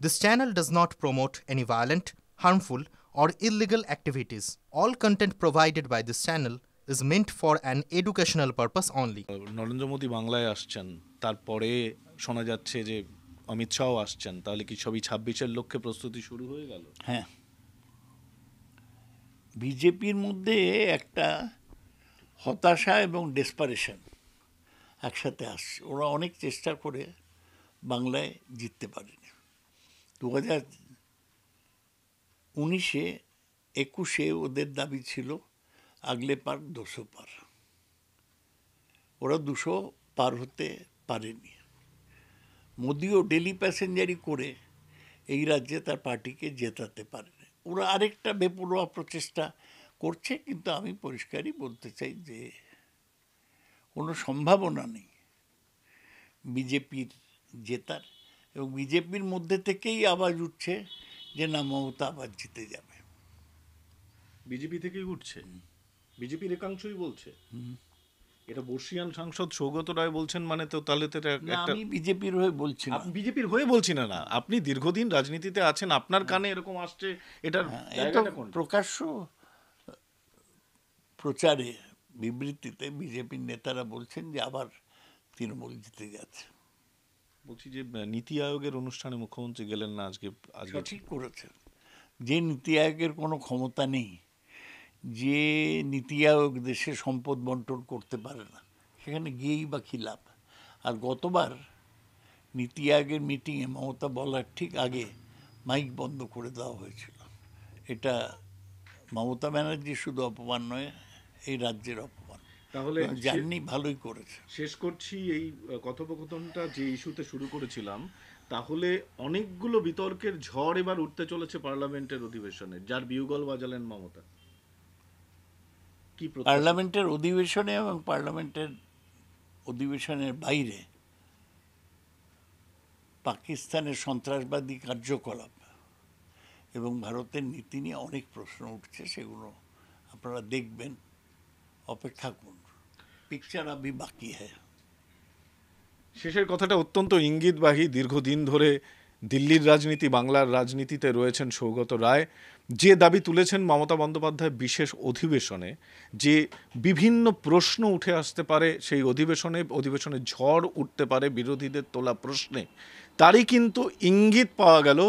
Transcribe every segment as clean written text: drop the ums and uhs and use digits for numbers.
This channel does not promote any violent, harmful, or illegal activities. All content provided by this channel is meant for an educational purpose only. Narendra Modi বাংলায় আসছেন, তারপরে শোনা যাচ্ছে যে অমিত শাহ আসছেন, তাহলে কি সবই 26-এর লক্ষ্যে প্রস্তুতি শুরু হয়ে গেল? হ্যাঁ, বিজেপির মধ্যে একটা হতাশা এবং ডেসপারেশন একসাথে আসছে। ওরা অনেক চেষ্টা করে বাংলায় জিততে পারেনি। 2019-এ 21-এ ওদের দাবি ছিল আগলে পার 200 পার। ওরা 200 পার হতে পারেনি। মোদিও ডেলি প্যাসেঞ্জারি করে এই রাজ্যে তার পার্টিকে জেতাতে পারেনি। ওরা আরেকটা বেপরোয়া প্রচেষ্টা করছে, কিন্তু আমি পরিষ্কারই বলতে চাই যে কোনো সম্ভাবনা নেই বিজেপির জেতার। এবং বিজেপির মধ্যে থেকেই আওয়াজ উঠছে যে না, মমতা আবার জিতে যাবে। বিজেপি থেকেই উঠছে, বিজেপির একাংশই বলছে। এটা বর্ষিয়ান সাংসদ সৌগত রায় বলছেন, মানে তো তাহলে তো আমি বিজেপির হয়ে বলছি না। বিজেপির হয়ে বলছি না, না আপনি দীর্ঘদিন রাজনীতিতে আছেন, আপনার কানে এরকম আসছে, এটার প্রকাশ্য প্রচারে বিবৃতিতে বিজেপির নেতারা বলছেন যে আবার তৃণমূল জিতে যাচ্ছে। বলছি যে নীতি আয়োগের অনুষ্ঠানে মুখ্যমন্ত্রী গেলেন না আজকে। ঠিক করেছেন। যে নীতি আয়োগের কোনো ক্ষমতা নেই, যে নীতি আয়োগ দেশে সম্পদ বন্টন করতে পারে না, সেখানে গিয়েই বা কী লাভ? আর গতবার নীতি আয়োগের মিটিংয়ে মমতা বলার ঠিক আগে মাইক বন্ধ করে দেওয়া হয়েছিল। এটা মমতা ব্যানার্জি শুধু অপমান নয়, এই রাজ্যের অপমান। তাহলে জার্নি ভালোই করেছে। শেষ করছি এই কথোপকথনটা যে ইস্যুতে শুরু করেছিলাম, তাহলে অনেকগুলো বিতর্কের ঝড় এবার উঠতে চলেছে পার্লামেন্টের অধিবেশনে, যার বিউগল বাজালেন মমতা। পার্লামেন্টের অধিবেশনে এবং পার্লামেন্টের অধিবেশনের বাইরে পাকিস্তানের সন্ত্রাসবাদী কার্যকলাপ এবং ভারতের নীতি নিয়ে অনেক প্রশ্ন উঠছে। সেগুলো আপনারা দেখবেন, অপেক্ষা করুন। পিকচার আবি বাকি হ্যায়। শেষের কথাটা অত্যন্ত ইঙ্গিতবাহী। দীর্ঘদিন ধরে দিল্লির রাজনীতি, বাংলার রাজনীতিতে রয়েছেন সৌগত রায়। যে দাবি তুলেছেন মমতা বন্দ্যোপাধ্যায় বিশেষ অধিবেশনে, যে বিভিন্ন প্রশ্ন উঠে আসতে পারে সেই অধিবেশনে ঝড় উঠতে পারে বিরোধীদের তোলা প্রশ্নে, তারই কিন্তু ইঙ্গিত পাওয়া গেল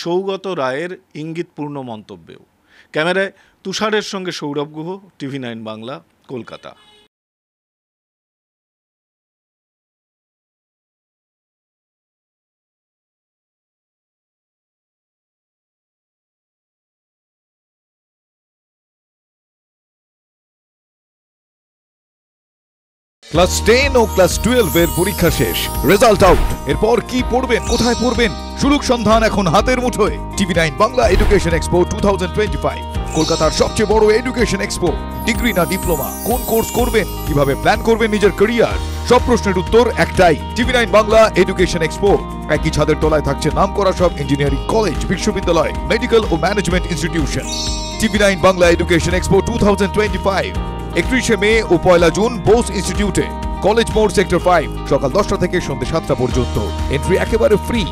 সৌগত রায়ের ইঙ্গিতপূর্ণ মন্তব্যেও। ক্যামেরায় তুষারের সঙ্গে সৌরভ গুহ, TV9 বাংলা, কলকাতা। ক্লাস 10 ও ক্লাস 12 এর পরীক্ষা শেষ, রেজাল্ট আউট। এরপর কি পড়বেন, কোথায় পড়বেন? সুলুক সন্ধান এখন হাতের মুঠোয়। TV9 বাংলা এডুকেশন এক্সপো 2025, কলকাতার সবচেয়ে বড় এডুকেশন এক্সপো। ডিগ্রি না ডিপ্লোমা, কোন কোর্স করবেন, কিভাবে প্ল্যান করবেন নিজের ক্যারিয়ার, সব প্রশ্নের উত্তর একটাই। TV9 Bangla education expo. একই ছাদের তলায় থাকছে নামকরা সব ইঞ্জিনিয়ারিং কলেজ, বিশ্ববিদ্যালয়, মেডিকেল ও management institution. TV9 Bangla education expo 2025, 31শে মে ও 1 জুন বোস ইনস্টিটিউটে, কলেজ মোড়, সেক্টর 5, সকাল 10টা থেকে সন্ধ্যে 7টা পর্যন্ত। এন্ট্রি একেবারে ফ্রি।